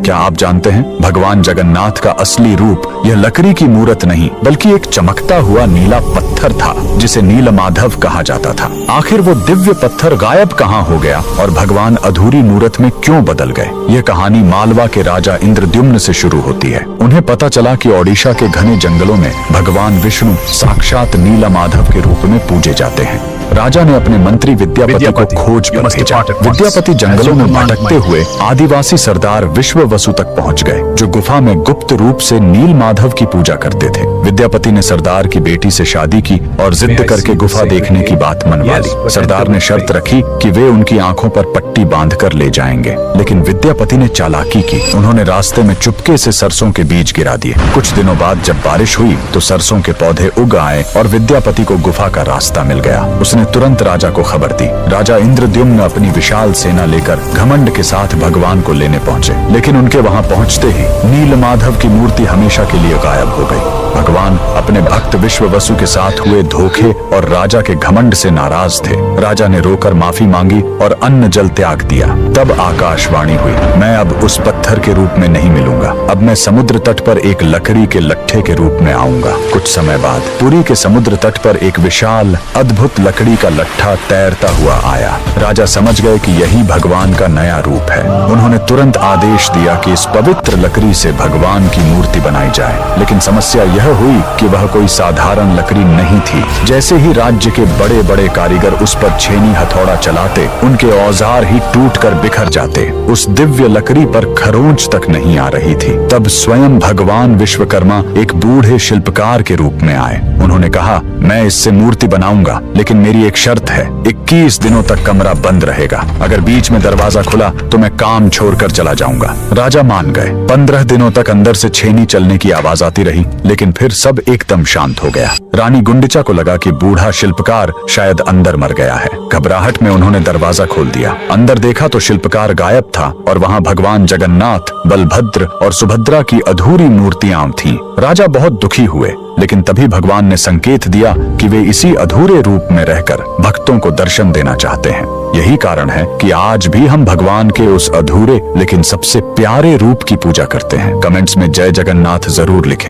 क्या आप जानते हैं भगवान जगन्नाथ का असली रूप यह लकड़ी की मूर्त नहीं बल्कि एक चमकता हुआ नीला पत्थर था जिसे नीलमाधव कहा जाता था। आखिर वो दिव्य पत्थर गायब कहाँ हो गया और भगवान अधूरी मूर्त में क्यों बदल गए? यह कहानी मालवा के राजा इंद्रद्युम्न से शुरू होती है। उन्हें पता चला कि ओडिशा के घने जंगलों में भगवान विष्णु साक्षात नीलमाधव के रूप में पूजे जाते हैं। राजा ने अपने मंत्री विद्यापति को खोज पर भेजा। विद्यापति जंगलों में भटकते हुए आदिवासी सरदार विश्ववसु तक पहुंच गए, जो गुफा में गुप्त रूप से नीलमाधव की पूजा करते थे। विद्यापति ने सरदार की बेटी से शादी की और जिद करके गुफा देखने की बात मनवा ली। सरदार ने शर्त रखी कि वे उनकी आंखों पर पट्टी बांधकर ले जाएंगे, लेकिन विद्यापति ने चालाकी की। उन्होंने रास्ते में चुपके से सरसों के बीज गिरा दिए। कुछ दिनों बाद जब बारिश हुई तो सरसों के पौधे उग आए और विद्यापति को गुफा का रास्ता मिल गया। उसने तुरंत राजा को खबर दी। राजा इंद्रद्युम्न अपनी विशाल सेना लेकर घमंड के साथ भगवान को लेने पहुंचे, लेकिन उनके वहां पहुंचते ही नीलमाधव की मूर्ति हमेशा के लिए गायब हो गई। भगवान अपने भक्त विश्ववसु के साथ हुए धोखे और राजा के घमंड से नाराज थे। राजा ने रोकर माफी मांगी और अन्न जल त्याग दिया। तब आकाशवाणी हुई, मैं अब उस पत्थर के रूप में नहीं मिलूंगा, अब मैं समुद्र तट पर एक लकड़ी के लट्ठे के रूप में आऊंगा। कुछ समय बाद पुरी के समुद्र तट पर एक विशाल अद्भुत लकड़ी का लट्ठा तैरता हुआ आया। राजा समझ गए कि यही भगवान का नया रूप है। उन्होंने तुरंत आदेश दिया कि इस पवित्र लकड़ी से भगवान की मूर्ति बनाई जाए, लेकिन समस्या यह हुई कि वह कोई साधारण लकड़ी नहीं थी। जैसे ही राज्य के बड़े बड़े कारीगर उस पर छेनी हथौड़ा चलाते, उनके औजार ही टूटकर बिखर जाते। उस दिव्य लकड़ी पर खरोंच तक नहीं आ रही थी। तब स्वयं भगवान विश्वकर्मा एक बूढ़े शिल्पकार के रूप में आए। उन्होंने कहा, मैं इससे मूर्ति बनाऊंगा, लेकिन मेरी एक शर्त है, 21 दिनों तक कमरा बंद रहेगा। अगर बीच में दरवाजा खुला तो मैं काम छोड़कर चला जाऊंगा। राजा मान गए। 15 दिनों तक अंदर से छेनी चलने की आवाज आती रही, लेकिन फिर सब एकदम शांत हो गया। रानी गुंडिचा को लगा कि बूढ़ा शिल्पकार शायद अंदर मर गया है। घबराहट में उन्होंने दरवाजा खोल दिया। अंदर देखा तो शिल्पकार गायब था और वहाँ भगवान जगन्नाथ, बलभद्र और सुभद्रा की अधूरी मूर्तियां थीं। राजा बहुत दुखी हुए, लेकिन तभी भगवान ने संकेत दिया कि वे इसी अधूरे रूप में रहकर भक्तों को दर्शन देना चाहते हैं। यही कारण है कि आज भी हम भगवान के उस अधूरे लेकिन सबसे प्यारे रूप की पूजा करते हैं। कमेंट्स में जय जगन्नाथ जरूर लिखें।